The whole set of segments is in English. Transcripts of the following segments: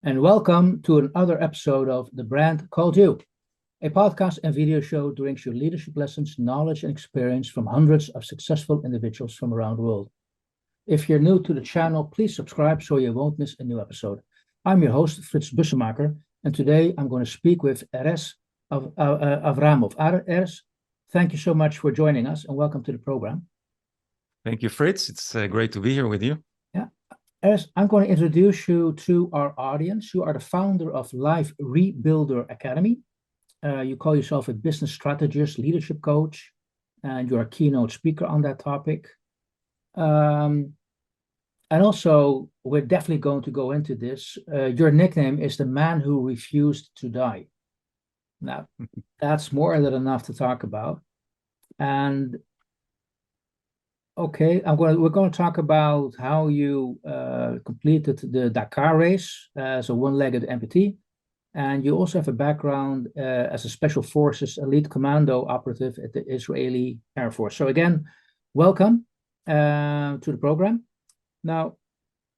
and welcome to another episode of The Brand Called You, a podcast and video show that brings you leadership lessons, knowledge, and experience from hundreds of successful individuals from around the world. If you're new to the channel, please subscribe so you won't miss a new episode. I'm your host, Frits Bussemaker, and today I'm going to speak with Erez Avramov. Erez, thank you so much for joining us and welcome to the program. Thank you, Fritz. It's great to be here with you. Yeah. Erez, I'm going to introduce you to our audience. You are the founder of Life Rebuilder Academy. You call yourself a business strategist, leadership coach, and you're a keynote speaker on that topic. And also, we're definitely going to go into this. Your nickname is the man who refused to die. Now, that's more than enough to talk about. And okay, we're going to talk about how you completed the Dakar race as a one-legged amputee. And you also have a background as a Special Forces elite commando operative at the Israeli Air Force. So again, welcome to the program. Now,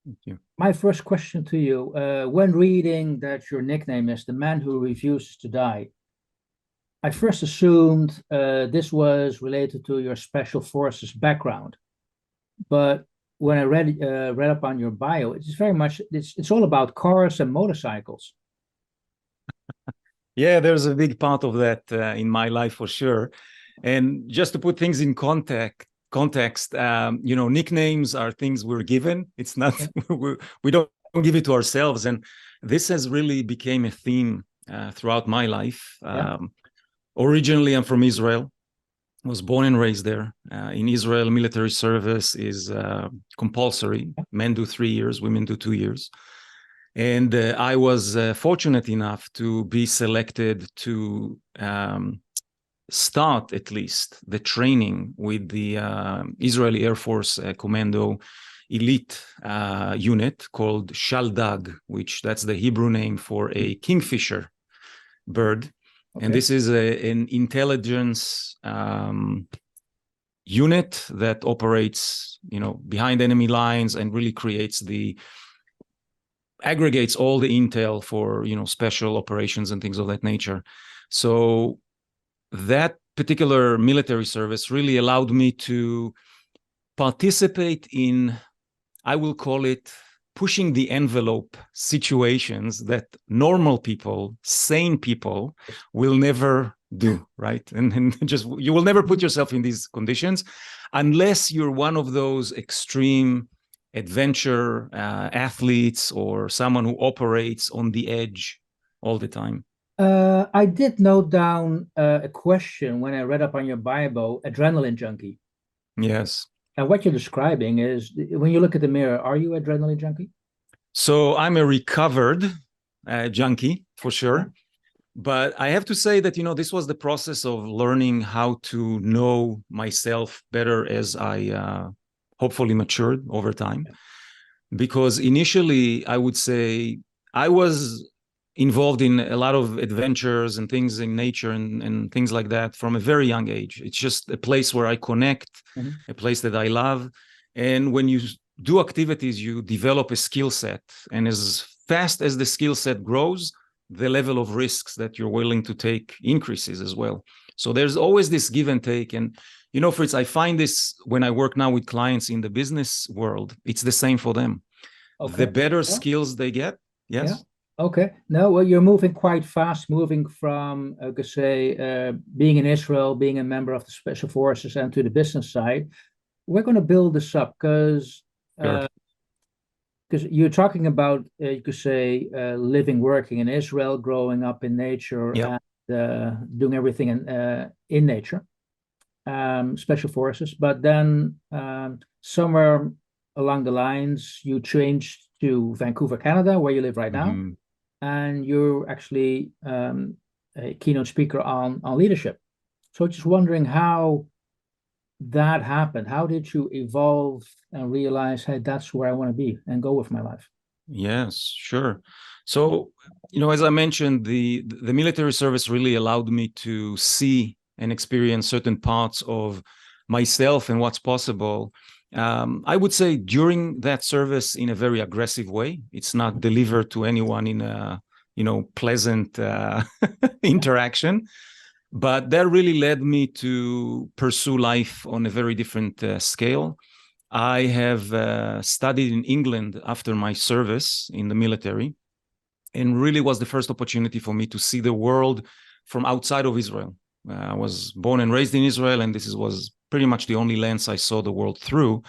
thank you. My first question to you, when reading that your nickname is the man who refuses to die, I first assumed this was related to your Special Forces background. But when I read up on your bio, it's very much, it's all about cars and motorcycles. Yeah, there's a big part of that in my life for sure. And just to put things in context, nicknames are things we're given. It's not, we don't give it to ourselves. And this has really became a theme throughout my life. Originally, I'm from Israel. I was born and raised there. In Israel, military service is compulsory. Men do 3 years, women do 2 years. And I was fortunate enough to be selected to start at least the training with the Israeli Air Force Commando elite unit called Shaldag, which that's the Hebrew name for a kingfisher bird. Okay. And this is an intelligence unit that operates, behind enemy lines and really aggregates all the intel for, special operations and things of that nature. So that particular military service really allowed me to participate in, I will call it, pushing the envelope situations that normal people, sane people will never do, right? And just, you will never put yourself in these conditions unless you're one of those extreme adventure athletes or someone who operates on the edge all the time. I did note down a question when I read up on your Bible, adrenaline junkie. Yes. And what you're describing is, when you look at the mirror, are you adrenaline junkie? So I'm a recovered junkie for sure. But I have to say that, this was the process of learning how to know myself better as I hopefully matured over time. Because initially, I would say I was involved in a lot of adventures and things in nature and things like that from a very young age. It's just a place where I connect, a place that I love. And when you do activities, you develop a skill set. And as fast as the skill set grows, the level of risks that you're willing to take increases as well. So there's always this give and take. And Fritz, I find this when I work now with clients in the business world, it's the same for them. Okay. The better skills they get. Yes. Yeah. Okay. No, well, you're moving quite fast, moving from, being in Israel, being a member of the Special Forces and to the business side. We're going to build this up because you're talking about, living, working in Israel, growing up in nature, and doing everything in nature. Special Forces, but then somewhere along the lines you changed to Vancouver, Canada, where you live right now, and you're actually a keynote speaker on leadership. So just wondering how that happened. How did you evolve and realize, hey, that's where I want to be and go with my life? Yes, sure. So, as I mentioned, the military service really allowed me to see and experience certain parts of myself and what's possible I would say during that service in a very aggressive way. It's not delivered to anyone in a, pleasant interaction. But that really led me to pursue life on a very different scale. I have studied in England after my service in the military, and really was the first opportunity for me to see the world from outside of Israel. I was born and raised in Israel, and this was pretty much the only lens I saw the world through.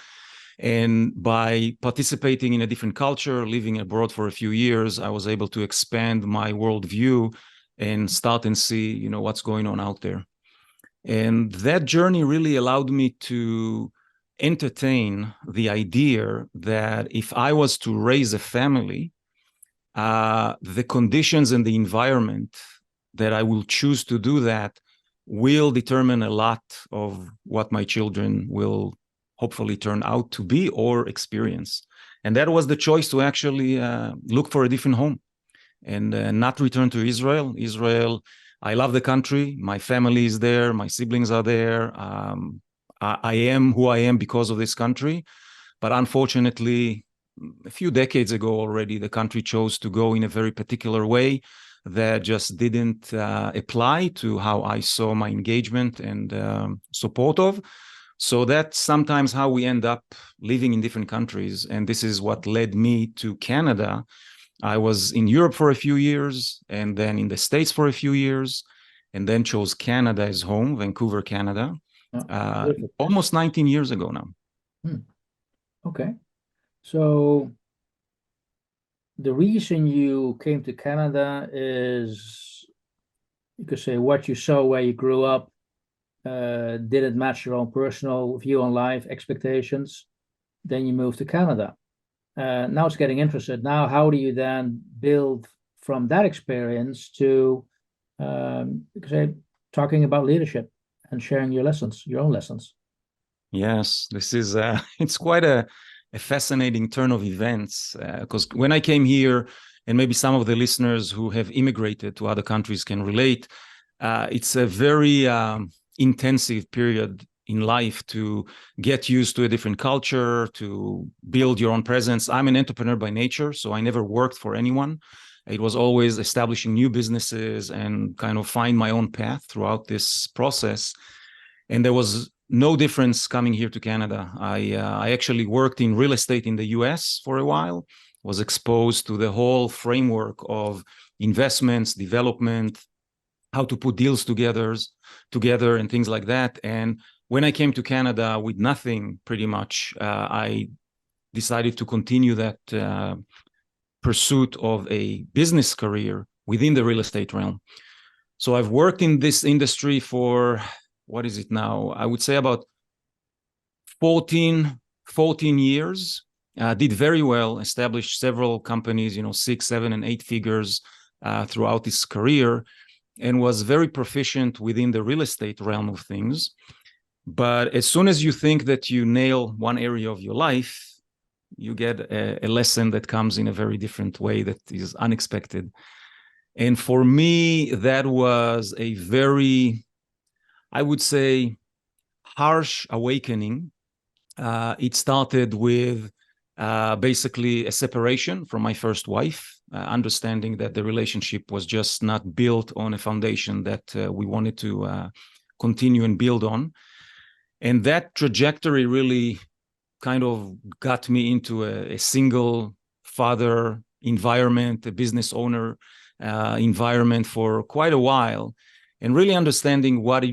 And by participating in a different culture, living abroad for a few years, I was able to expand my worldview and start and see, what's going on out there. And that journey really allowed me to entertain the idea that if I was to raise a family, the conditions and the environment that I will choose to do that will determine a lot of what my children will hopefully turn out to be or experience. And that was the choice to actually look for a different home and not return to Israel. Israel, I love the country. My family is there. My siblings are there. I am who I am because of this country. But unfortunately, a few decades ago already, the country chose to go in a very particular way that just didn't apply to how I saw my engagement and support of. So that's sometimes how we end up living in different countries. And this is what led me to Canada. I was in Europe for a few years, and then in the States for a few years, and then chose Canada as home, Vancouver, Canada, almost 19 years ago now. Okay. So the reason you came to Canada is, you could say, what you saw where you grew up didn't match your own personal view on life, expectations. Then you moved to Canada. Now it's getting interested. Now, how do you then build from that experience to, say, talking about leadership and sharing your lessons, your own lessons? Yes, this is it's quite a fascinating turn of events, because when I came here, and maybe some of the listeners who have immigrated to other countries can relate, it's a very intensive period in life to get used to a different culture, to build your own presence. I'm an entrepreneur by nature, so I never worked for anyone. It was always establishing new businesses and kind of find my own path throughout this process. And there was no difference coming here to Canada. I actually worked in real estate in the US for a while, was exposed to the whole framework of investments, development, how to put deals together and things like that. And when I came to Canada with nothing, pretty much, I decided to continue that pursuit of a business career within the real estate realm. So I've worked in this industry for, what is it now? I would say about 14 years. Did very well, established several companies, 6, 7, and 8 figures throughout this career, and was very proficient within the real estate realm of things. But as soon as you think that you nail one area of your life, you get a lesson that comes in a very different way that is unexpected. And for me, that was a very, I would say, harsh awakening. It started with basically a separation from my first wife, understanding that the relationship was just not built on a foundation that we wanted to continue and build on. And that trajectory really kind of got me into a single father environment, a business owner environment for quite a while, and really understanding what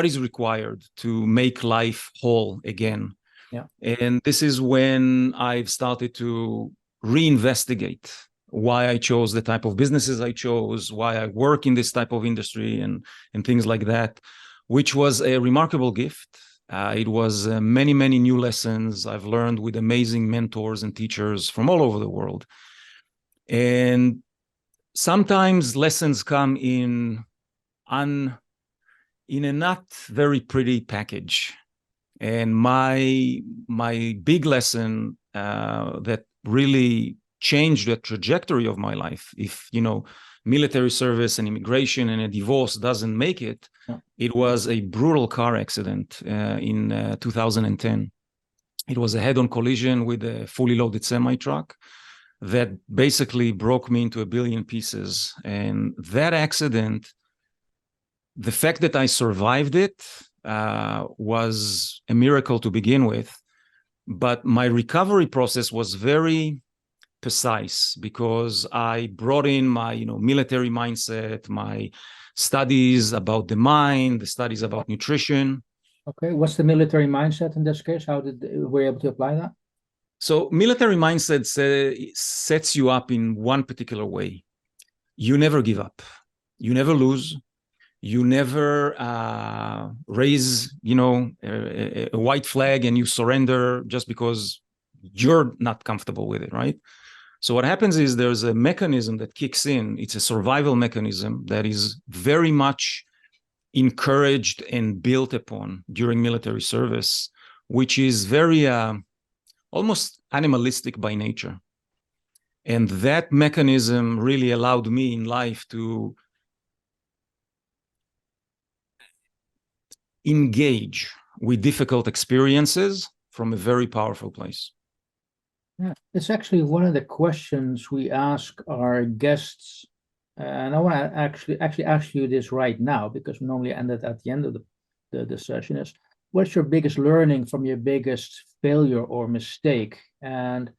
is required to make life whole again. Yeah. And this is when I've started to reinvestigate why I chose the type of businesses I chose, why I work in this type of industry and things like that, which was a remarkable gift. It was many, many new lessons I've learned with amazing mentors and teachers from all over the world. And sometimes lessons come in a not very pretty package. And my big lesson that really changed the trajectory of my life, if military service and immigration and a divorce doesn't make it, it was a brutal car accident in 2010. It was a head-on collision with a fully loaded semi-truck that basically broke me into a billion pieces. And that accident, the fact that I survived it was a miracle to begin with. But my recovery process was very precise because I brought in my, military mindset, my studies about the mind, the studies about nutrition. Okay, what's the military mindset in this case? How were you able to apply that? So military mindset sets you up in one particular way. You never give up. You never lose. You never raise, a white flag and you surrender just because you're not comfortable with it, right? So what happens is there's a mechanism that kicks in. It's a survival mechanism that is very much encouraged and built upon during military service, which is very almost animalistic by nature. And that mechanism really allowed me in life to engage with difficult experiences from a very powerful place. Yeah, it's actually one of the questions we ask our guests, and I want to actually ask you this right now because we normally end it at the end of the session. Is what's your biggest learning from your biggest failure or mistake? And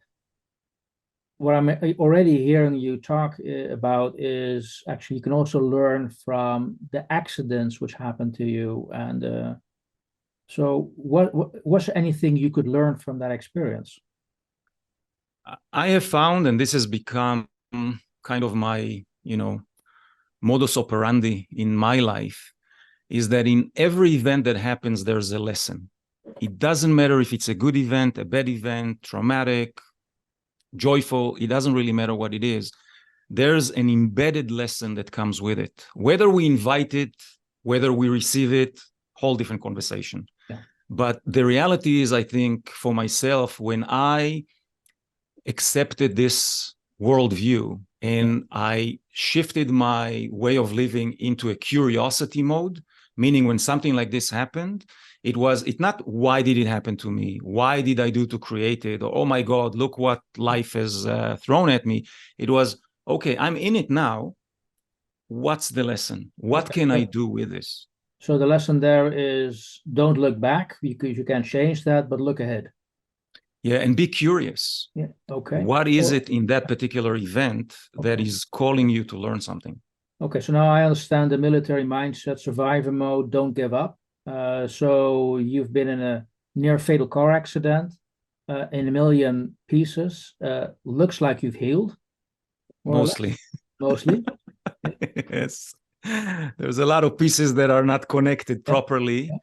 what I'm already hearing you talk about is actually you can also learn from the accidents which happened to you. And so what's anything you could learn from that experience? I have found, and this has become kind of my, modus operandi in my life, is that in every event that happens, there's a lesson. It doesn't matter if it's a good event, a bad event, traumatic, joyful, it doesn't really matter what it is. There's an embedded lesson that comes with it. Whether we invite it, whether we receive it, whole different conversation. Yeah. But the reality is, I think, for myself, when I accepted this worldview and I shifted my way of living into a curiosity mode, meaning when something like this happened, it's not why did it happen to me? Why did I do to create it? Or, oh my God, look what life has thrown at me. It was, okay, I'm in it now. What's the lesson? What can I do with this? So the lesson there is don't look back because you can't change that, but look ahead. Yeah, and be curious. Yeah. Okay. What is it in that particular event that is calling you to learn something? Okay, so now I understand the military mindset, survivor mode, don't give up. So you've been in a near fatal car accident in a million pieces. Looks like you've healed. Mostly. Mostly. Yes. There's a lot of pieces that are not connected properly. Yeah.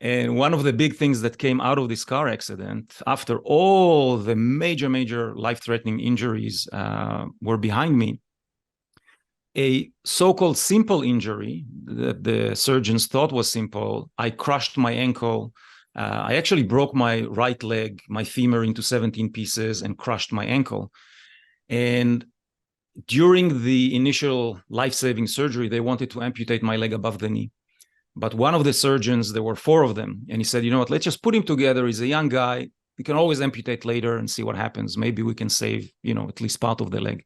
And one of the big things that came out of this car accident, after all the major life-threatening injuries were behind me, a so-called simple injury that the surgeons thought was simple, I crushed my ankle. I actually broke my right leg, my femur, into 17 pieces and crushed my ankle. And during the initial life-saving surgery, they wanted to amputate my leg above the knee. But one of the surgeons, there were 4 of them, and he said, you know what, let's just put him together. He's a young guy. We can always amputate later and see what happens. Maybe we can save, at least part of the leg.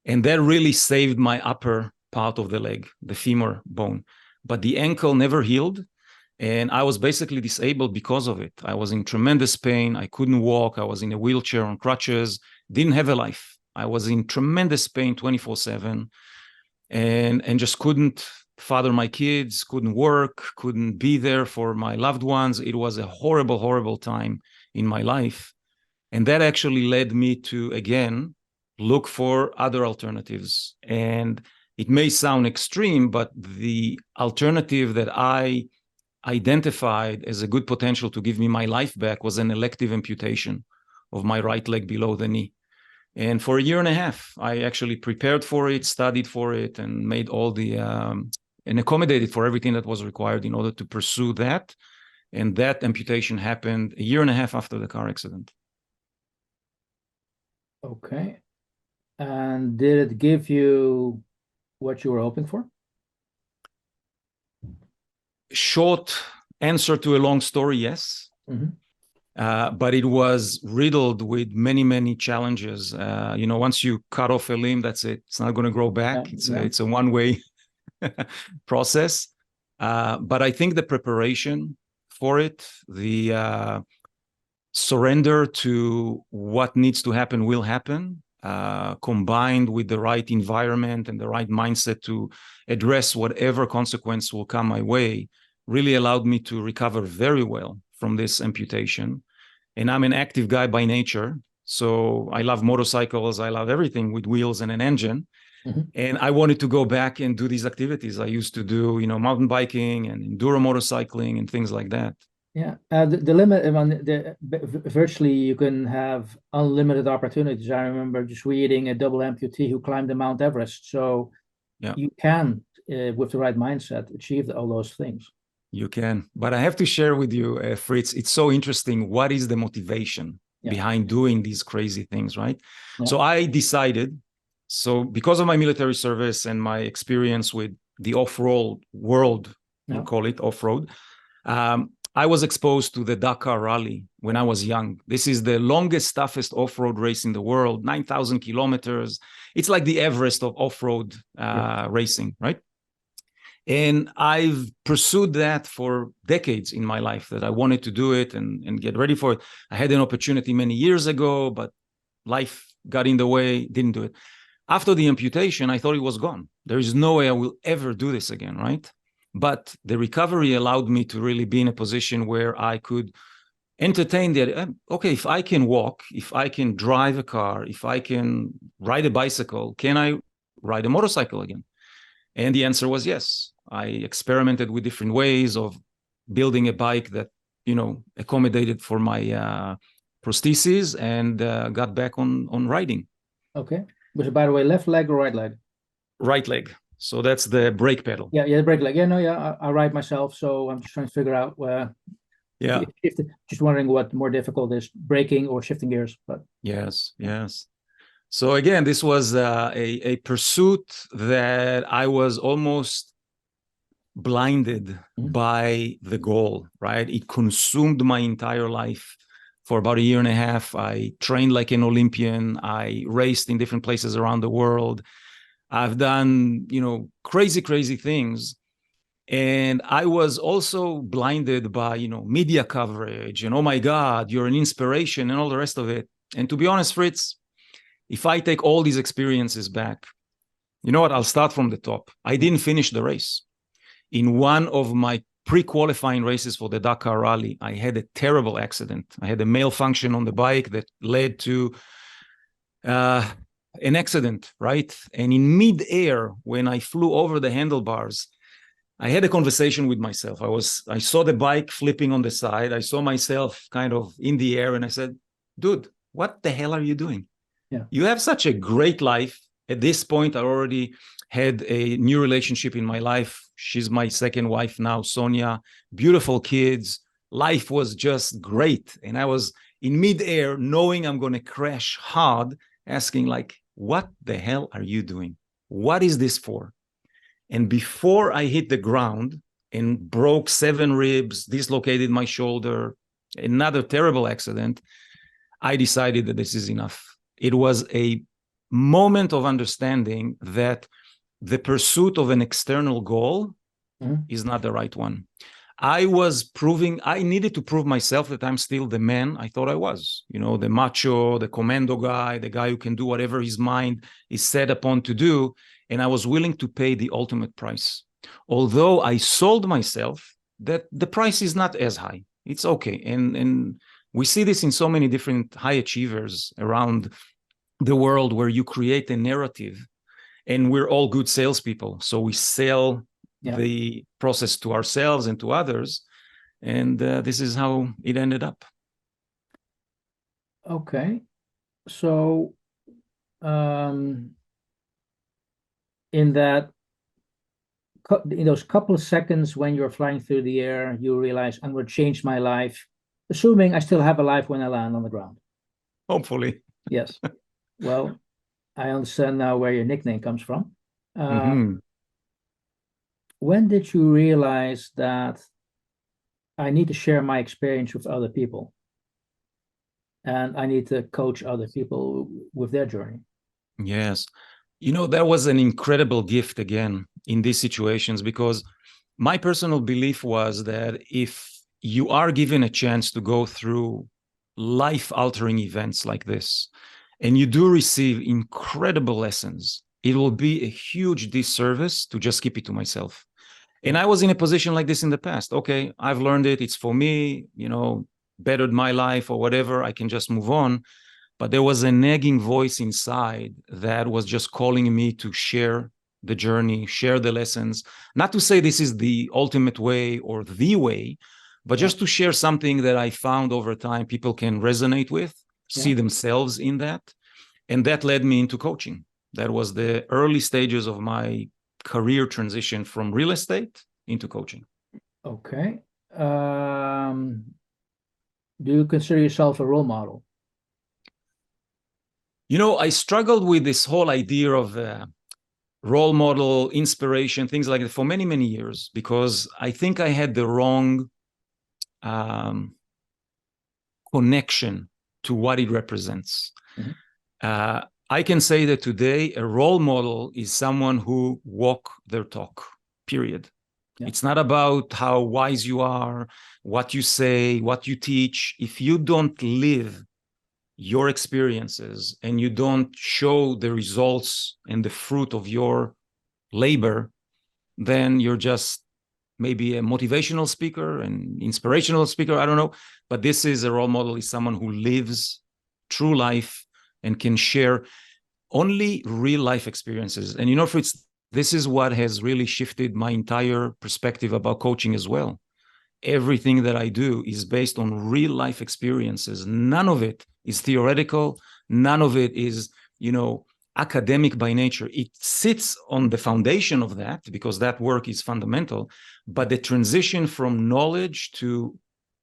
And that really saved my upper part of the leg, the femur bone. But the ankle never healed. And I was basically disabled because of it. I was in tremendous pain. I couldn't walk. I was in a wheelchair on crutches, didn't have a life. I was in tremendous pain 24/7 and just couldn't father my kids, couldn't work, couldn't be there for my loved ones. It was a horrible time in my life. And that actually led me to, again, look for other alternatives. And it may sound extreme, but the alternative that I identified as a good potential to give me my life back was an elective amputation of my right leg below the knee. And for 1.5 years, I actually prepared for it, studied for it, and made all the, and accommodated for everything that was required in order to pursue that. And that amputation happened 1.5 years after the car accident. Okay. And did it give you what you were hoping for? Short answer to a long story, yes. Mm-hmm. but it was riddled with many, many challenges. Once you cut off a limb, that's it. It's not going to grow back. It's a one-way process. But I think the preparation for it, the surrender to what needs to happen will happen, combined with the right environment and the right mindset to address whatever consequence will come my way, really allowed me to recover very well from this amputation. And I'm an active guy by nature. So I love motorcycles. I love everything with wheels and an engine. Mm-hmm. And I wanted to go back and do these activities. I used to do, mountain biking and enduro motorcycling and things like that. Yeah, the limit virtually you can have unlimited opportunities. I remember just reading a double amputee who climbed the Mount Everest. So you can, with the right mindset, achieve all those things. You can, but I have to share with you, Fritz, it's so interesting. What is the motivation behind doing these crazy things, right? Yeah. So I decided, because of my military service and my experience with the off-road world, we'll call it off-road, I was exposed to the Dakar Rally when I was young. This is the longest, toughest off-road race in the world, 9,000 kilometers. It's like the Everest of off-road racing, right? And I've pursued that for decades in my life, that I wanted to do it and get ready for it. I had an opportunity many years ago, but life got in the way, didn't do it. After the amputation, I thought it was gone. There is no way I will ever do this again, right? But the recovery allowed me to really be in a position where I could entertain that, okay, if I can walk, if I can drive a car, if I can ride a bicycle, can I ride a motorcycle again? And the answer was yes. I experimented with different ways of building a bike that, accommodated for my prostheses and got back on riding. Okay. Which, by the way, left leg or right leg? Right leg. So that's the brake pedal. Yeah, the brake leg. I ride myself, so I'm just trying to figure out where. Just wondering what more difficult is, braking or shifting gears. But yes. So again, this was a pursuit that I was almost blinded by the goal, right? It consumed my entire life. For about a year and a half, I trained like an Olympian. I raced in different places around the world. I've done, crazy, crazy things. And I was also blinded by, media coverage and, oh my God, you're an inspiration and all the rest of it. And to be honest, Fritz, if I take all these experiences back, you know what? I'll start from the top. I didn't finish the race. In one of my pre-qualifying races for the Dakar Rally, I had a terrible accident. I had a malfunction on the bike that led to an accident, right? And in mid-air, when I flew over the handlebars, I had a conversation with myself. I saw the bike flipping on the side. I saw myself kind of in the air, and I said, dude, what the hell are you doing? Yeah. You have such a great life. At this point, I already had a new relationship in my life. She's my second wife now, Sonia. Beautiful kids. Life was just great. And I was in midair, knowing I'm going to crash hard, asking like, what the hell are you doing? What is this for? And before I hit the ground and broke 7 ribs, dislocated my shoulder, another terrible accident, I decided that this is enough. It was a moment of understanding that the pursuit of an external goal is not the right one. I needed to prove myself that I'm still the man I thought I was, the macho, the commando guy, the guy who can do whatever his mind is set upon to do. And I was willing to pay the ultimate price. Although I sold myself that the price is not as high. It's okay. And we see this in so many different high achievers around the world, where you create a narrative, and we're all good salespeople. So we sell the process to ourselves and to others. And this is how it ended up. Okay. So in those couple of seconds when you're flying through the air, you realize, I'm going to change my life, assuming I still have a life when I land on the ground. Hopefully. Yes. Well, I understand now where your nickname comes from. When did you realize that I need to share my experience with other people? and I need to coach other people with their journey. Yes. That was an incredible gift again in these situations, because my personal belief was that if you are given a chance to go through life-altering events like this, and you do receive incredible lessons, it will be a huge disservice to just keep it to myself. And I was in a position like this in the past. Okay, I've learned it. It's for me, bettered my life or whatever. I can just move on. But there was a nagging voice inside that was just calling me to share the journey, share the lessons. Not to say this is the ultimate way or the way, but just to share something that I found over time people can resonate with, see themselves in that. And that led me into coaching. That was the early stages of my career transition from real estate into coaching. Okay. Do you consider yourself a role model? I struggled with this whole idea of role model, inspiration, things like that for many, many years, because I think I had the wrong connection to what it represents. Mm-hmm. I can say that today a role model is someone who walk their talk, period. Yeah. It's not about how wise you are, what you say, what you teach. If you don't live your experiences and you don't show the results and the fruit of your labor, then you're just maybe a motivational speaker, an inspirational speaker, I don't know. But this is a role model, is someone who lives true life and can share only real life experiences. And Fritz, this is what has really shifted my entire perspective about coaching as well. Everything that I do is based on real life experiences. None of it is theoretical. None of it is, academic by nature. It sits on the foundation of that because that work is fundamental. But the transition from knowledge to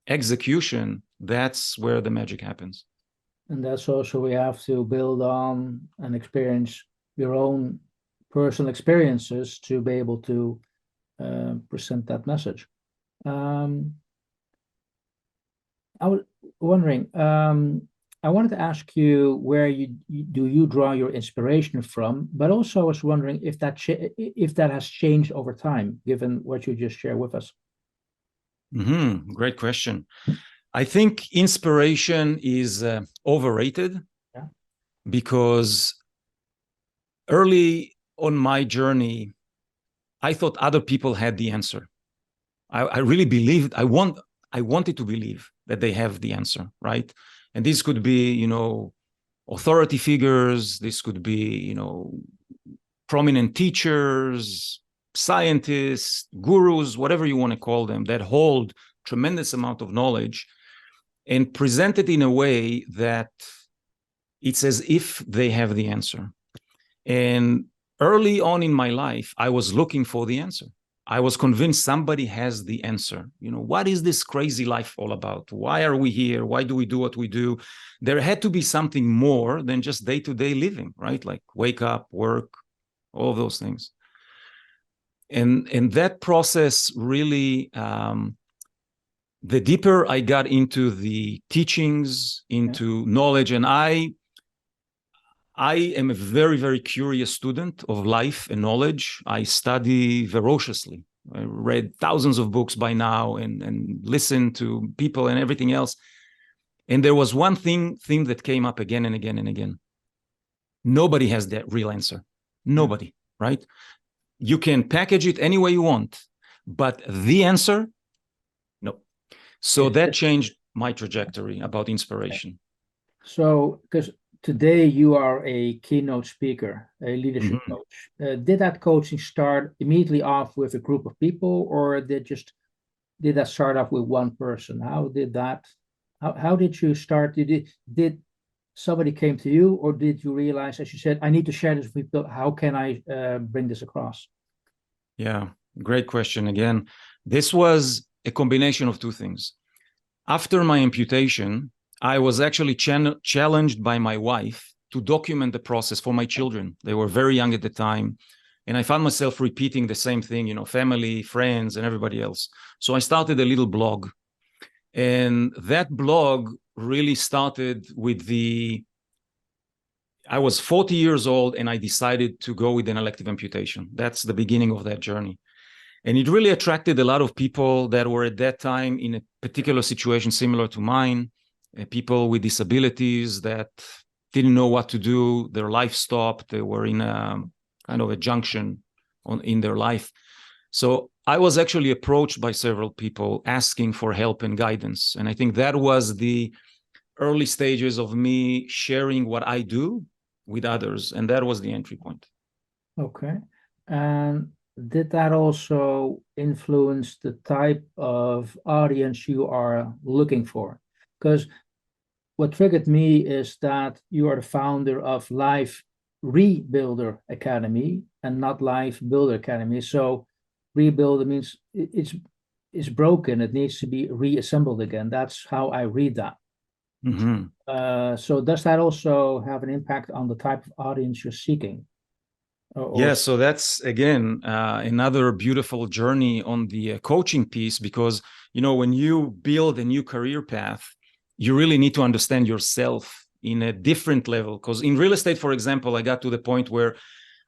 execution, that's where the magic happens. And that's also, we have to build on and experience your own personal experiences to be able to present that message. I was wondering, I wanted to ask you where you draw your inspiration from, but also I was wondering if that has changed over time, given what you just shared with us. Mm-hmm. Great question. I think inspiration is overrated because early on my journey, I thought other people had the answer. I really believed, I wanted to believe that they have the answer, right? And this could be, authority figures. This could be, prominent teachers, scientists, gurus, whatever you want to call them, that hold tremendous amount of knowledge and present it in a way that it's as if they have the answer. And early on in my life, I was looking for the answer. I was convinced somebody has the answer. What is this crazy life all about? Why are we here? Why do we do what we do? There had to be something more than just day-to-day living, right? Like wake up, work, all of those things. And that process really, the deeper I got into the teachings, into knowledge, and I am a very, very curious student of life and knowledge. I study ferociously. I read thousands of books by now and listened to people and everything else. And there was one theme that came up again and again and again. Nobody has that real answer. Nobody, right? You can package it any way you want, but the answer, no. So that changed my trajectory about inspiration. So, because today you are a keynote speaker, a leadership coach. Did that coaching start immediately off with a group of people, or did that start off with one person? How did you start? Did somebody came to you, or did you realize, as you said, I need to share this with people? How can I bring this across? Yeah, great question again. This was a combination of two things. After my amputation, I was actually challenged by my wife to document the process for my children. They were very young at the time. And I found myself repeating the same thing, family, friends, and everybody else. So I started a little blog. And that blog really started with I was 40 years old and I decided to go with an elective amputation. That's the beginning of that journey. And it really attracted a lot of people that were at that time in a particular situation similar to mine, people with disabilities that didn't know what to do. Their life stopped. They were in a kind of a junction in their life. So I was actually approached by several people asking for help and guidance. And I think that was the early stages of me sharing what I do with others. And that was the entry point. Okay. And did that also influence the type of audience you are looking for? Because what triggered me is that you are the founder of Life Rebuilder Academy and not Life Builder Academy. So rebuilder means it's broken. It needs to be reassembled again. That's how I read that. Mm-hmm. So does that also have an impact on the type of audience you're seeking? Yeah, so that's again another beautiful journey on the coaching piece, because when you build a new career path, you really need to understand yourself in a different level. Because in real estate, for example, I got to the point where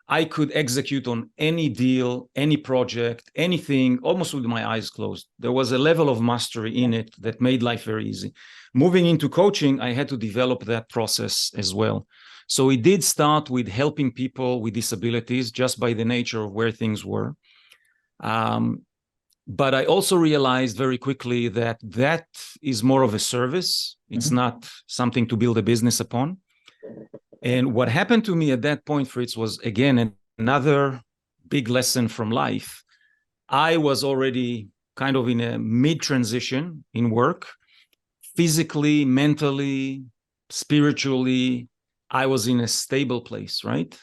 I could execute on any deal, any project, anything, almost with my eyes closed. There was a level of mastery in it that made life very easy. Moving into coaching, I had to develop that process as well. So it did start with helping people with disabilities just by the nature of where things were. But I also realized very quickly that that is more of a service. It's not something to build a business upon. And what happened to me at that point, Fritz, was, again, another big lesson from life. I was already kind of in a mid-transition in work, physically, mentally, spiritually. I was in a stable place, right?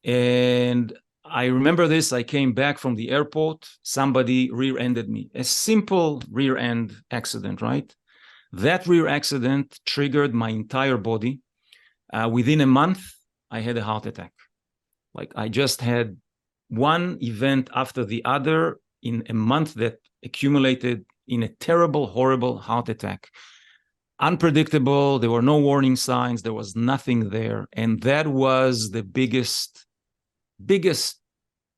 And I remember this. I came back from the airport. Somebody rear-ended me. A simple rear-end accident, right? That rear accident triggered my entire body. Within a month, I had a heart attack. Like, I just had one event after the other in a month that accumulated in a terrible, horrible heart attack. Unpredictable. There were no warning signs. There was nothing there. And that was the biggest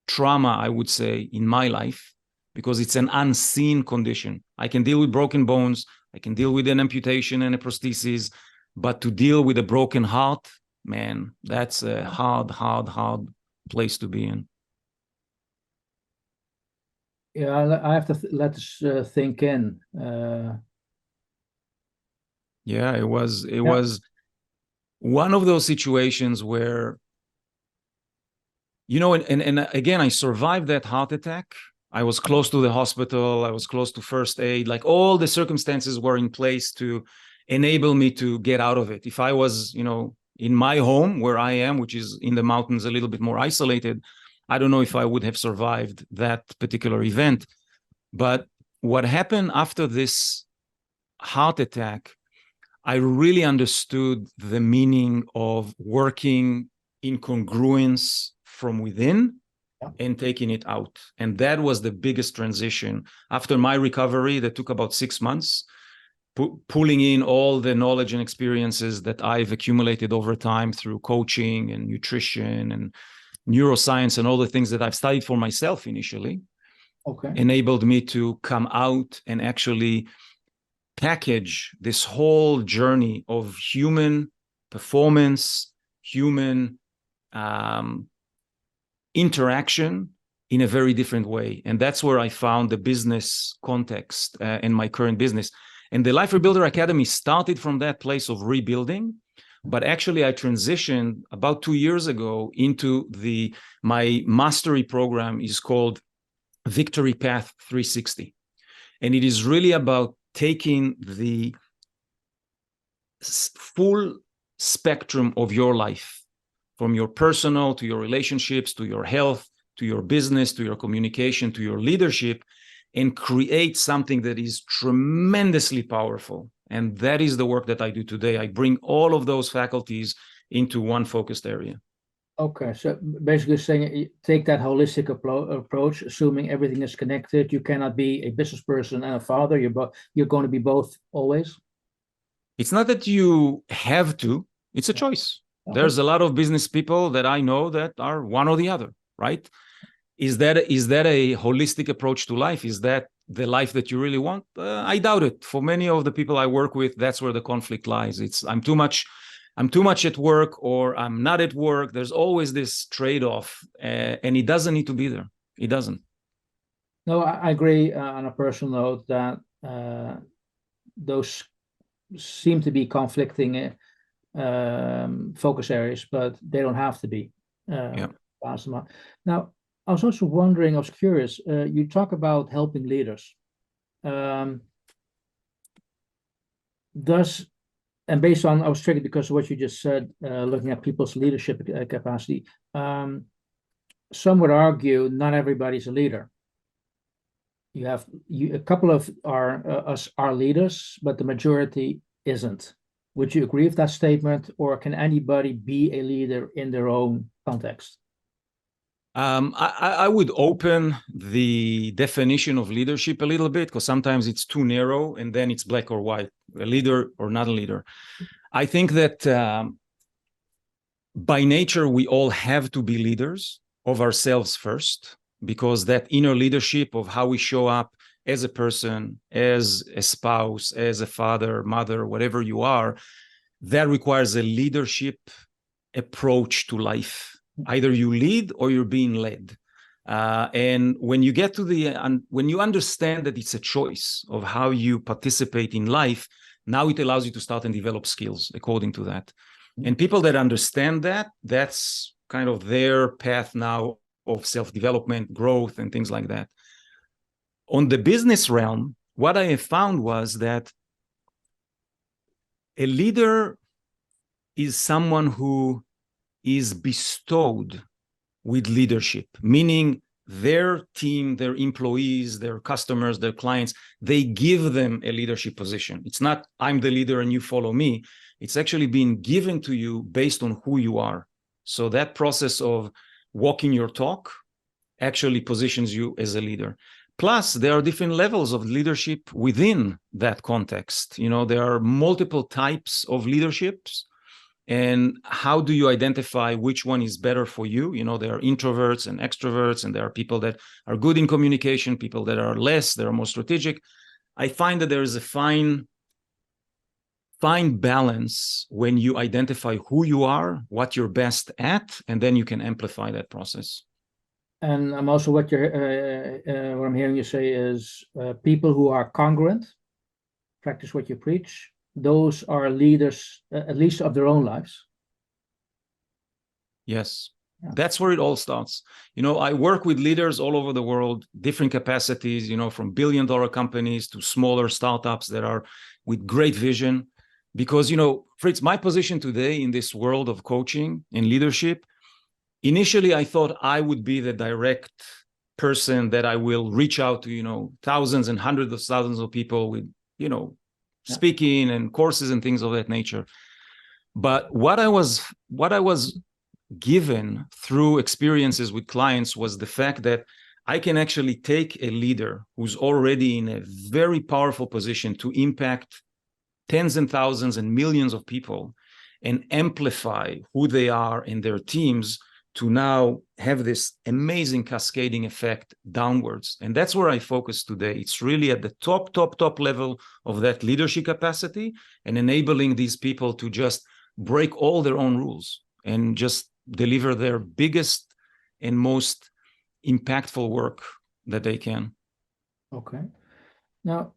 trauma, I would say, in my life, because it's an unseen condition. I can deal with broken bones. I can deal with an amputation and a prosthesis. But to deal with a broken heart, man, that's a hard place to be in. Yeah, I have to let this think in. Yeah, it was one of those situations where, and again, I survived that heart attack. I was close to the hospital. I was close to first aid. Like, all the circumstances were in place to enable me to get out of it. If I was, in my home where I am, which is in the mountains, a little bit more isolated, I don't know if I would have survived that particular event. But what happened after this heart attack, I really understood the meaning of working in congruence from within and taking it out. And that was the biggest transition. After my recovery, that took about 6 months, pulling in all the knowledge and experiences that I've accumulated over time through coaching and nutrition and neuroscience and all the things that I've studied for myself initially, enabled me to come out and actually package this whole journey of human performance, human interaction in a very different way. And that's where I found the business context in my current business. And the Life Rebuilder Academy started from that place of rebuilding. But actually, I transitioned about 2 years ago into my mastery program is called Victory Path 360. And it is really about taking the full spectrum of your life, from your personal to your relationships, to your health, to your business, to your communication, to your leadership, and create something that is tremendously powerful. And that is the work that I do today. I bring all of those faculties into one focused area. Okay, so basically saying take that holistic approach, assuming everything is connected. You cannot be a business person and a father. You're going to be both always. It's not that you have to, it's a choice. Okay. There's a lot of business people that I know that are one or the other, right? Is that a holistic approach to life? Is that the life that you really want? I doubt it. For many of the people I work with, that's where the conflict lies. It's I'm too much at work, or I'm not at work. There's always this trade-off, and it doesn't need to be there. It doesn't. No, I agree on a personal note that those seem to be conflicting focus areas, but they don't have to be. Yeah. Now, I was also wondering, I was curious, you talk about helping leaders. And based on, I was triggered because of what you just said, looking at people's leadership capacity, some would argue not everybody's a leader. A couple of us are leaders, but the majority isn't. Would you agree with that statement, or can anybody be a leader in their own context? I would open the definition of leadership a little bit, because sometimes it's too narrow and then it's black or white, a leader or not a leader. I think that by nature, we all have to be leaders of ourselves first, because that inner leadership of how we show up as a person, as a spouse, as a father, mother, whatever you are, that requires a leadership approach to life. Either you lead or you're being led. And when you get to when you understand that it's a choice of how you participate in life, now it allows you to start and develop skills according to that. And people that understand that, that's kind of their path now of self-development, growth, and things like that. On the business realm, what I have found was that a leader is someone who is bestowed with leadership, meaning their team, their employees, their customers, their clients, they give them a leadership position. It's not, I'm the leader and you follow me. It's actually being given to you based on who you are. So that process of walking your talk actually positions you as a leader. Plus, there are different levels of leadership within that context. There are multiple types of leaderships. And how do you identify which one is better for you? There are introverts and extroverts, and there are people that are good in communication, people that are less, that are more strategic. I find that there is a fine balance when you identify who you are, what you're best at, and then you can amplify that process. And I'm also what I'm hearing you say is people who are congruent, practice what you preach. Those are leaders, at least of their own lives. Yes, yeah. That's where it all starts. I work with leaders all over the world, different capacities, from billion-dollar companies to smaller startups that are with great vision. Because, Fritz, my position today in this world of coaching and leadership, initially I thought I would be the direct person that I will reach out to, thousands and hundreds of thousands of people with, speaking and courses and things of that nature. But what I was given through experiences with clients was the fact that I can actually take a leader who's already in a very powerful position to impact tens and thousands and millions of people and amplify who they are in their teams to now have this amazing cascading effect downwards. And that's where I focus today. It's really at the top level of that leadership capacity and enabling these people to just break all their own rules and just deliver their biggest and most impactful work that they can. Okay. Now,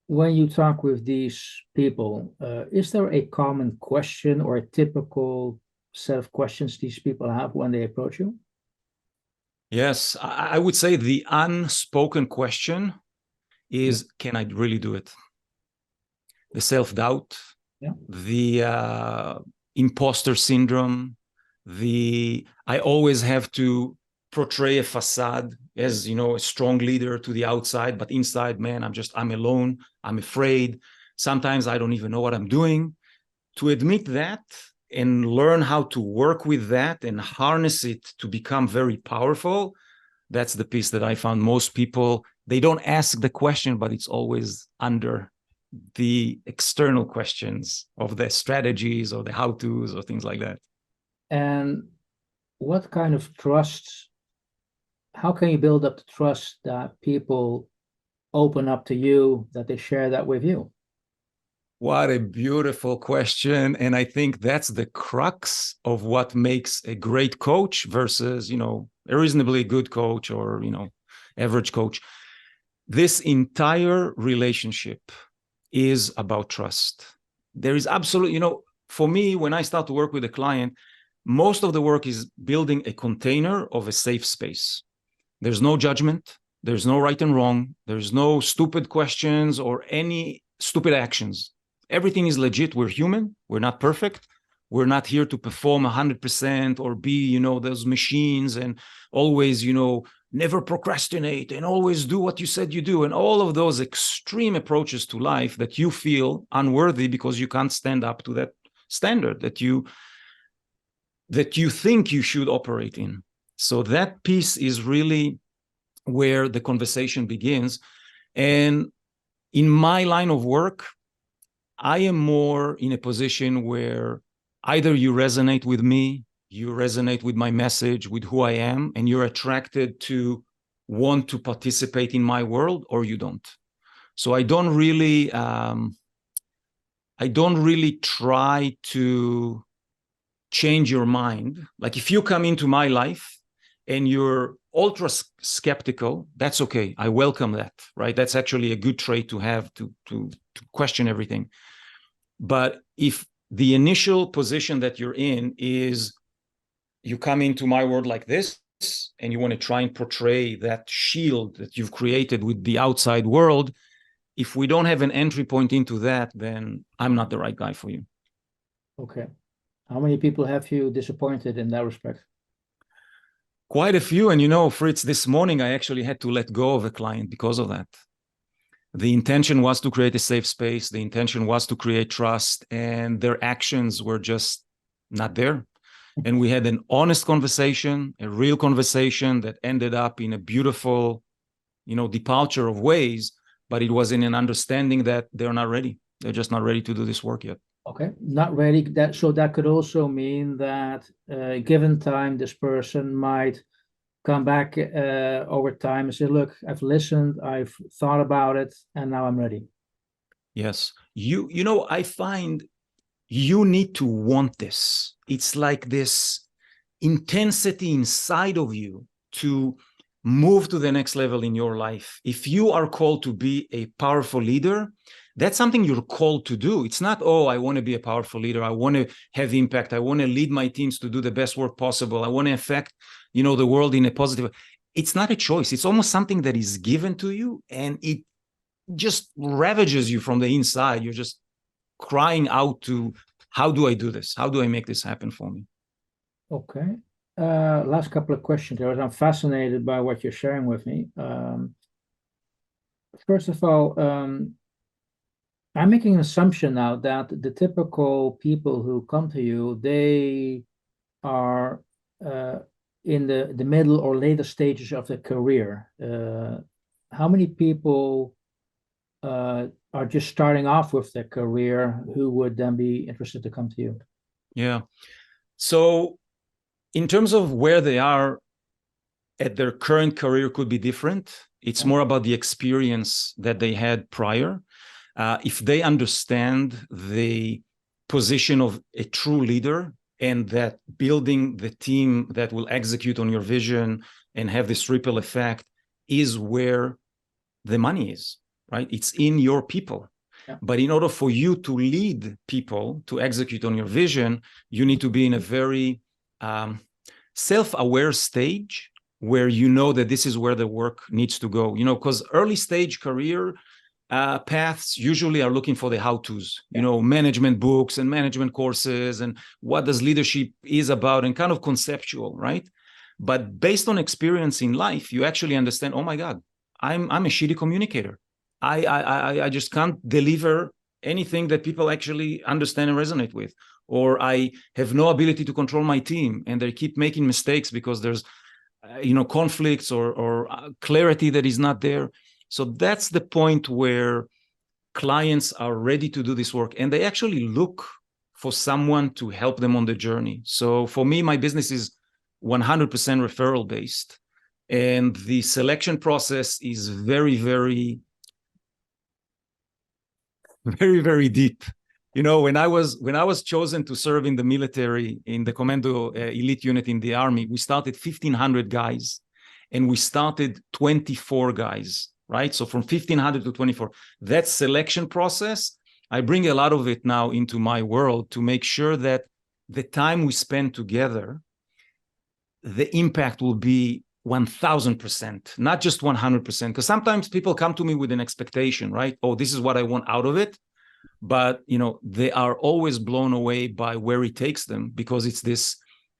when you talk with these people, is there a common question or a typical set of questions these people have when they approach you? Yes, I would say the unspoken question is, can I really do it? The self-doubt, the imposter syndrome, I always have to portray a facade as, a strong leader to the outside, but inside, man, I'm alone, I'm afraid. Sometimes I don't even know what I'm doing. To admit that and learn how to work with that and harness it to become very powerful, that's the piece that I found most people, they don't ask the question, but it's always under the external questions of the strategies or the how-tos or things like that. And what kind of trust, how can you build up the trust that people open up to you, that they share that with you? What a beautiful question. And I think that's the crux of what makes a great coach versus, a reasonably good coach or, average coach. This entire relationship is about trust. There is absolutely, for me, when I start to work with a client, most of the work is building a container of a safe space. There's no judgment. There's no right and wrong. There's no stupid questions or any stupid actions. Everything is legit. We're human. We're not perfect. We're not here to perform 100% or be, those machines and always, never procrastinate and always do what you said you do. And all of those extreme approaches to life that you feel unworthy because you can't stand up to that standard that you think you should operate in. So that piece is really where the conversation begins. And in my line of work, I am more in a position where either you resonate with me, you resonate with my message, with who I am, and you're attracted to want to participate in my world, or you don't. So I don't really try to change your mind. Like if you come into my life and you're ultra skeptical, that's okay. I welcome that, right? That's actually a good trait to have, to question everything. But if the initial position that you're in is you come into my world like this and you want to try and portray that shield that you've created with the outside world, if we don't have an entry point into that, then I'm not the right guy for you. Okay. How many people have you disappointed in that respect? Quite a few. And Fritz, this morning I actually had to let go of a client because of that. The intention was to create a safe space. The intention was to create trust, and their actions were just not there. And we had an honest conversation, a real conversation that ended up in a beautiful, departure of ways, but it was in an understanding that they're not ready. They're just not ready to do this work yet. Okay, not ready. So that could also mean that given time, this person might come back over time and say, look, I've listened, I've thought about it, and now I'm ready. Yes. I find you need to want this. It's like this intensity inside of you to move to the next level in your life. If you are called to be a powerful leader, that's something you're called to do. It's not, I want to be a powerful leader. I want to have impact. I want to lead my teams to do the best work possible. I want to affect, the world in a positive way. It's not a choice. It's almost something that is given to you, and it just ravages you from the inside. You're just crying out to, how do I do this? How do I make this happen for me? Okay. Last couple of questions. I'm fascinated by what you're sharing with me. First of all, I'm making an assumption now that the typical people who come to you, they are in the middle or later stages of their career. How many people are just starting off with their career who would then be interested to come to you? Yeah. So in terms of where they are at their current career could be different. It's more about the experience that they had prior. If they understand the position of a true leader and that building the team that will execute on your vision and have this ripple effect is where the money is, right? It's in your people. Yeah. But in order for you to lead people to execute on your vision, you need to be in a very self-aware stage where you know that this is where the work needs to go, because early stage career paths usually are looking for the how-tos, management books and management courses and what does leadership is about and kind of conceptual, right? But based on experience in life, you actually understand, oh my God, I'm a shitty communicator. I just can't deliver anything that people actually understand and resonate with. Or I have no ability to control my team and they keep making mistakes because there's conflicts or clarity that is not there. So that's the point where clients are ready to do this work and they actually look for someone to help them on the journey. So for me, my business is 100% referral based, and the selection process is very, very, very, very deep. When I was chosen to serve in the military, in the Commando elite unit in the army, we started 1,500 guys, and we started 24 guys, right? So from 1,500 to 24, that selection process, I bring a lot of it now into my world to make sure that the time we spend together, the impact will be 1,000%, not just 100%. Because sometimes people come to me with an expectation, right? Oh, this is what I want out of it. But they are always blown away by where it takes them, because it's this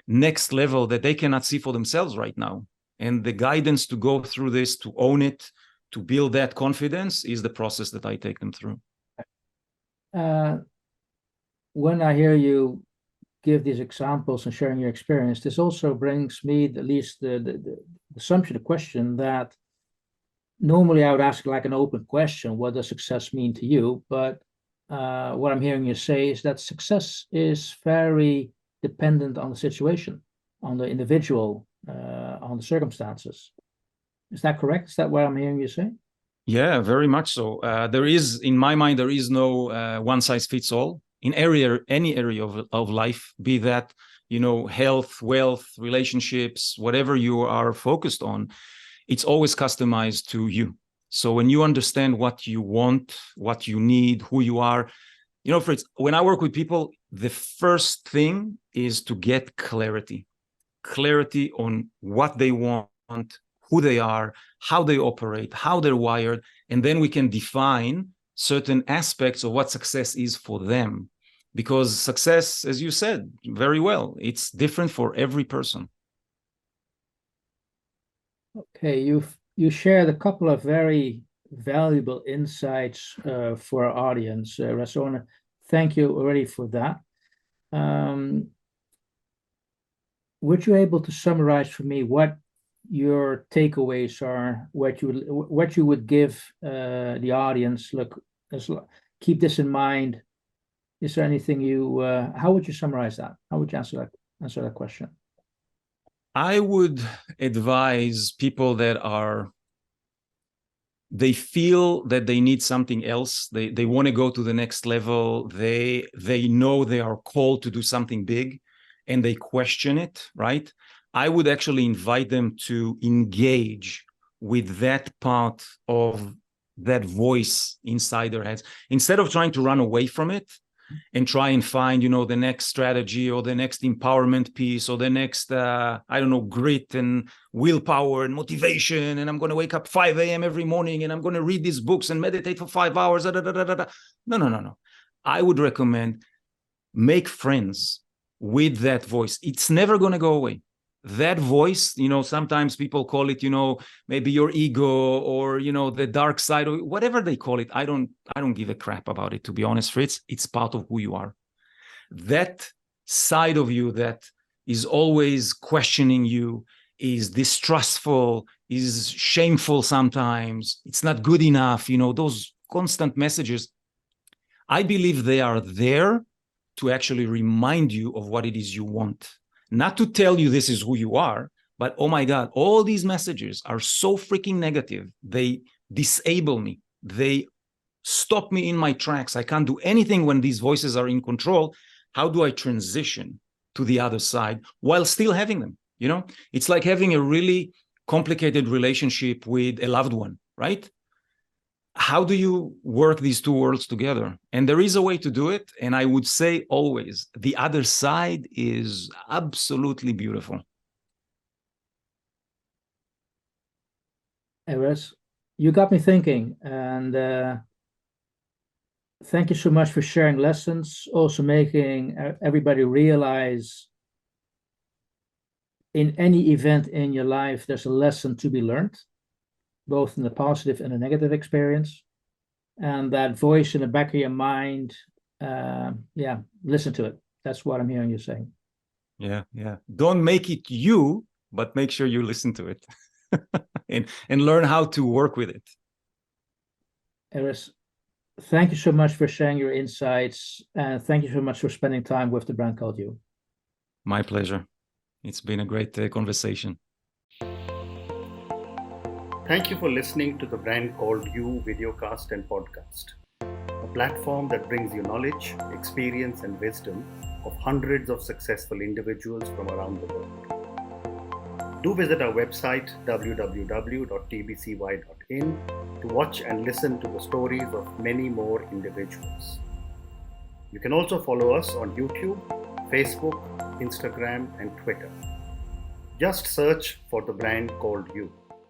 next level that they cannot see for themselves right now. And the guidance to go through this, to own it, to build that confidence is the process that I take them through. When I hear you give these examples and sharing your experience, this also brings me at least the assumption, the question that normally I would ask like an open question, what does success mean to you? But what I'm hearing you say is that success is very dependent on the situation, on the individual, on the circumstances. Is that correct? Is that what I'm hearing you say? Yeah, very much so. In my mind, there is no one size fits all in any area of life, be that, health, wealth, relationships, whatever you are focused on, it's always customized to you. So when you understand what you want, what you need, who you are, Fritz, when I work with people, the first thing is to get clarity on what they want, who they are, how they operate, how they're wired, and then we can define certain aspects of what success is for them. Because success, as you said very well, it's different for every person. Okay, you shared a couple of very valuable insights for our audience, Erez. I want to thank you already for that. Would you able to summarize for me what your takeaways are, what you would give the audience? Look, keep this in mind. Is there anything how would you summarize that? How would you answer that question? I would advise people that they feel that they need something else. They want to go to the next level. They know they are called to do something big and they question it, right? I would actually invite them to engage with that part of that voice inside their heads. Instead of trying to run away from it and try and find, the next strategy or the next empowerment piece or the next, grit and willpower and motivation. And I'm going to wake up 5 a.m. every morning and I'm going to read these books and meditate for 5 hours. No. I would recommend make friends with that voice. It's never going to go away. That voice, sometimes people call it, maybe your ego or, the dark side or whatever they call it. I don't give a crap about it, to be honest, Fritz. It's part of who you are. That side of you that is always questioning you, is distrustful, is shameful sometimes, it's not good enough, those constant messages. I believe they are there to actually remind you of what it is you want. Not to tell you this is who you are, but oh my God, all these messages are so freaking negative. They disable me. They stop me in my tracks. I can't do anything when these voices are in control. How do I transition to the other side while still having them? It's like having a really complicated relationship with a loved one, right? How do you work these two worlds together? And there is a way to do it. And I would say always, the other side is absolutely beautiful. Erez, you got me thinking, and thank you so much for sharing lessons, also making everybody realize in any event in your life, there's a lesson to be learned, both in the positive and the negative experience. And that voice in the back of your mind, listen to it. That's what I'm hearing you saying. Yeah. Don't make it you, but make sure you listen to it and learn how to work with it. Erez, thank you so much for sharing your insights, and thank you so much for spending time with the brand called You. My pleasure. It's been a great conversation. Thank you for listening to the Brand Called You videocast and podcast, a platform that brings you knowledge, experience, and wisdom of hundreds of successful individuals from around the world. Do visit our website www.tbcy.in to watch and listen to the stories of many more individuals. You can also follow us on YouTube, Facebook, Instagram, and Twitter. Just search for the Brand Called You.